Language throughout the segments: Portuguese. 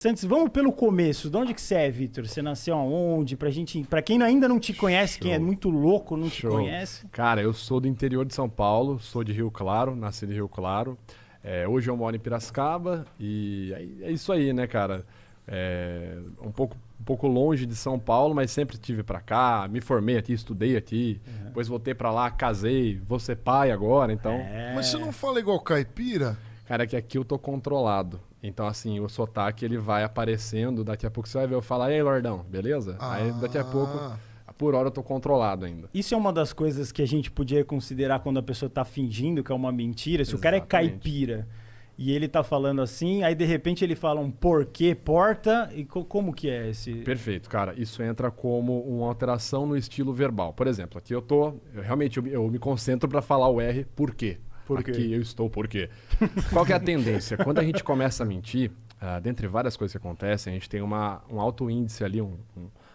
Santos, vamos pelo começo. De onde que você é, Vitor? Você nasceu aonde? Pra quem ainda não te conhece, Show. quem é muito louco, não te Show. conhece. Cara, eu sou do interior de São Paulo, sou de Rio Claro, nasci em Rio Claro. Hoje eu moro em Piracicaba e é isso aí, né, cara? Um pouco longe de São Paulo, mas sempre estive pra cá, me formei aqui, estudei aqui, depois voltei pra lá, casei, vou ser pai agora, então... Mas você não fala igual caipira? Cara, é que aqui eu tô controlado. Então, assim, o sotaque, ele vai aparecendo, daqui a pouco você vai ver eu falar, e aí, Lordão, beleza? Aí, daqui a pouco, por hora, eu tô controlado ainda. Isso é uma das coisas que a gente podia considerar quando a pessoa tá fingindo que é uma mentira. Se o cara é caipira e ele tá falando assim, aí de repente ele fala um porquê, porta, e como que é esse... Perfeito, cara. Isso entra como uma alteração no estilo verbal. Por exemplo, aqui eu realmente eu me concentro pra falar o R, por quê? Aqui eu estou por quê? Qual que é a tendência? Quando a gente começa a mentir, dentre várias coisas que acontecem, a gente tem um alto índice ali, um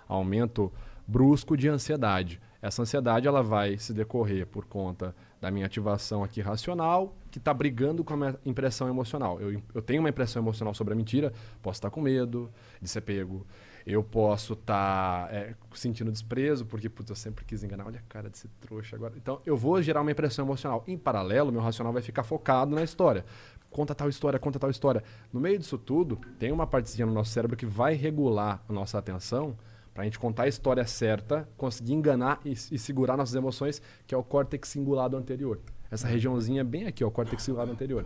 aumento brusco de ansiedade. Essa ansiedade ela vai se decorrer por conta da minha ativação aqui racional, que está brigando com a minha impressão emocional. Eu tenho uma impressão emocional sobre a mentira, posso estar com medo de ser pego, eu posso estar sentindo desprezo, porque putz, eu sempre quis enganar, olha a cara desse trouxa agora. Então eu vou gerar uma impressão emocional. Em paralelo, meu racional vai ficar focado na história. Conta tal história, conta tal história. No meio disso tudo, tem uma partezinha no nosso cérebro que vai regular a nossa atenção para a gente contar a história certa, conseguir enganar e segurar nossas emoções, que é o córtex cingulado anterior. Essa regiãozinha bem aqui, ó, o córtex cingulado anterior.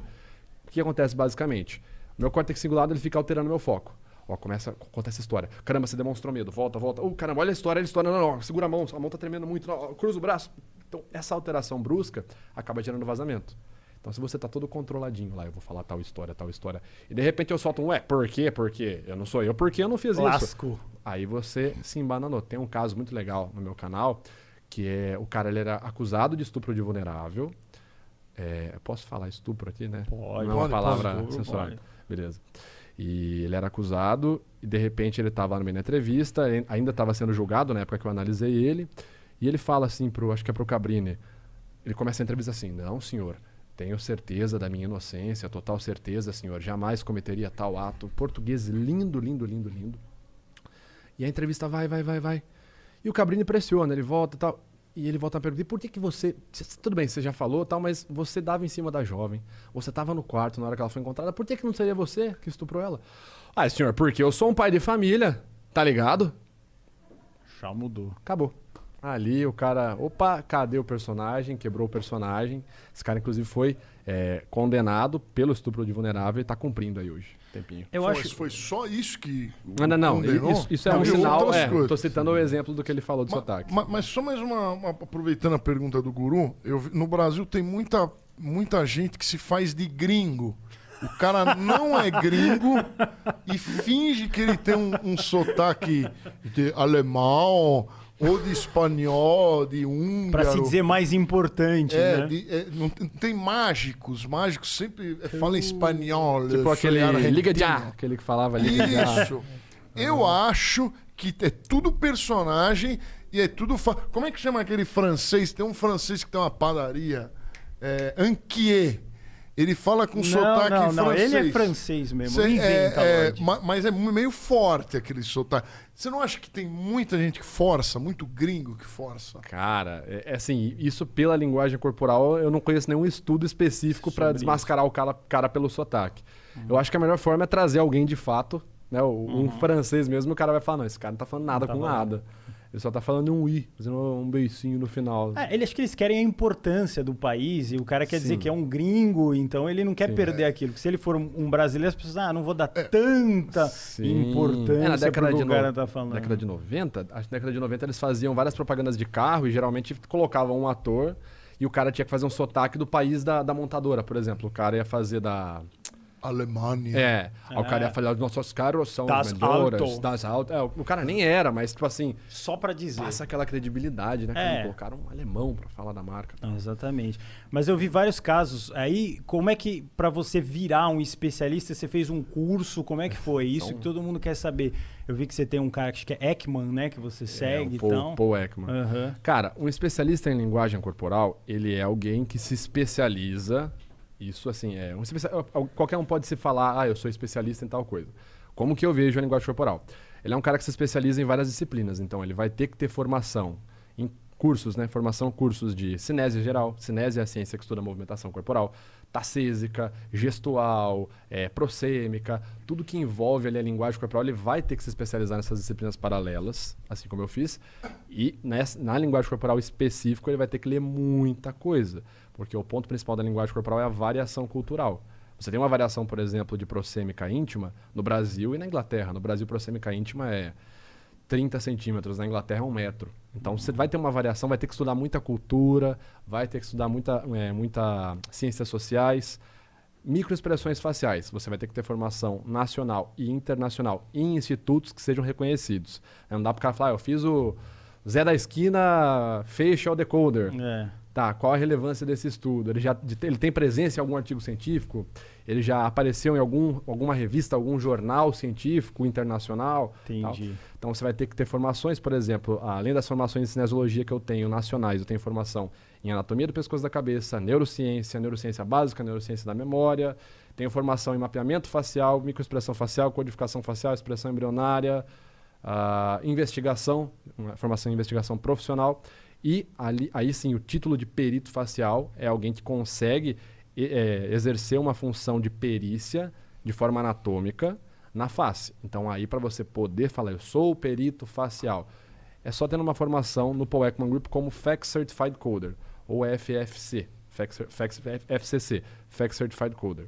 O que acontece basicamente? O meu córtex cingulado ele fica alterando meu foco. Ó, começa a contar essa história. Caramba, você demonstrou medo. Volta. Caramba, olha a história. Não, segura a mão tá tremendo muito. Não, cruza o braço. Então, essa alteração brusca acaba gerando vazamento. Então, se você tá todo controladinho lá, eu vou falar tal história. E de repente eu solto por quê? Eu não sou eu, porque eu não fiz isso. Aí você se embananou. Tem um caso muito legal no meu canal, que o cara ele era acusado de estupro de vulnerável. Posso falar estupro aqui, né? Pode. Não é uma palavra censurada. Beleza. E ele era acusado e de repente ele estava no meio da entrevista, ainda estava sendo julgado na época que eu analisei ele, e ele fala assim acho que é pro Cabrini, ele começa a entrevista assim, não senhor, tenho certeza da minha inocência, total certeza senhor, jamais cometeria tal ato. Português lindo. E a entrevista vai. E o Cabrini pressiona, ele volta e tal. E ele volta a perguntar, por que você... Tudo bem, você já falou, tal, mas você dava em cima da jovem. Você estava no quarto na hora que ela foi encontrada. Por que não seria você que estuprou ela? Ah, senhor, porque eu sou um pai de família, tá ligado? Já mudou. Acabou. Ali o cara... Opa, cadê o personagem? Quebrou o personagem. Esse cara, inclusive, foi condenado pelo estupro de vulnerável e tá cumprindo aí hoje. Tempinho. Foi só isso que... Não. Isso é um sinal. Tô citando o exemplo do que ele falou de sotaque. Mas só mais uma... Aproveitando a pergunta do Guru, no Brasil tem muita gente que se faz de gringo. O cara não é gringo e finge que ele tem um sotaque de alemão ou de espanhol, de húngaro. Pra se dizer mais importante, né? Não tem mágicos. Mágicos sempre falam espanhol. Tipo aquele Liga Já, aquele que falava Liga Já. Isso. Eu acho que é tudo personagem e é tudo... Como é que chama aquele francês? Tem um francês que tem uma padaria. Anquier. Ele fala com sotaque francês. Ele é francês mesmo. Inventa, mas é meio forte aquele sotaque. Você não acha que tem muita gente que força, muito gringo que força? Cara, assim, isso pela linguagem corporal, eu não conheço nenhum estudo específico para desmascarar o cara pelo sotaque. Eu acho que a melhor forma é trazer alguém de fato, né? Um francês mesmo, o cara vai falar, não, esse cara não tá falando nada com nada. Ele só tá falando um i, fazendo um beicinho no final. Acho que eles querem a importância do país e o cara quer dizer que é um gringo, então ele não quer perder aquilo. Porque se ele for um brasileiro, as pessoas não vou dar tanta importância pro que o cara tá falando. Na década de 90, acho que na década de 90 eles faziam várias propagandas de carro e geralmente colocavam um ator e o cara tinha que fazer um sotaque do país da montadora, por exemplo. O cara ia fazer da... Alemanha. O cara ia falar, os nossos carros são os melhores. Das Auto. O cara nem era, mas tipo assim... Só pra dizer. Passa aquela credibilidade, né? Que colocaram um alemão pra falar da marca. Exatamente. Mas eu vi vários casos. Aí, como é que pra você virar um especialista, você fez um curso? Como é que foi? Isso que todo mundo quer saber. Eu vi que você tem um cara que é Ekman, né? Que você segue e tal. Paul Ekman. Cara, um especialista em linguagem corporal, ele é alguém que se especializa... Isso, assim, qualquer um pode se falar, eu sou especialista em tal coisa. Como que eu vejo a linguagem corporal? Ele é um cara que se especializa em várias disciplinas, então ele vai ter que ter formação em cursos, né? Cursos de cinésia geral. Cinésia é a ciência que estuda a movimentação corporal. Tacêsica, gestual, prosêmica, tudo que envolve ali a linguagem corporal, ele vai ter que se especializar nessas disciplinas paralelas, assim como eu fiz. E na linguagem corporal específico, ele vai ter que ler muita coisa, porque o ponto principal da linguagem corporal é a variação cultural. Você tem uma variação, por exemplo, de prosêmica íntima no Brasil e na Inglaterra. No Brasil, prosêmica íntima é 30 centímetros, na Inglaterra é 1 metro. Então você vai ter uma variação, vai ter que estudar muita cultura, vai ter que estudar muita ciências sociais, microexpressões faciais. Você vai ter que ter formação nacional e internacional em institutos que sejam reconhecidos. Não dá para o cara falar, eu fiz o Zé da Esquina Facial Decoder. Tá, qual a relevância desse estudo? Ele tem presença em algum artigo científico? Ele já apareceu em alguma revista, algum jornal científico internacional? Entendi. Tal. Então você vai ter que ter formações, por exemplo, além das formações de cinesiologia que eu tenho nacionais, eu tenho formação em anatomia do pescoço da cabeça, neurociência básica, neurociência da memória, tenho formação em mapeamento facial, microexpressão facial, codificação facial, expressão embrionária, investigação, formação em investigação profissional. E aí sim, o título de perito facial é alguém que consegue exercer uma função de perícia de forma anatômica na face. Então aí para você poder falar, eu sou o perito facial, é só tendo uma formação no Paul Ekman Group como FACS Certified Coder, ou FFC, FCC, FACS Certified Coder.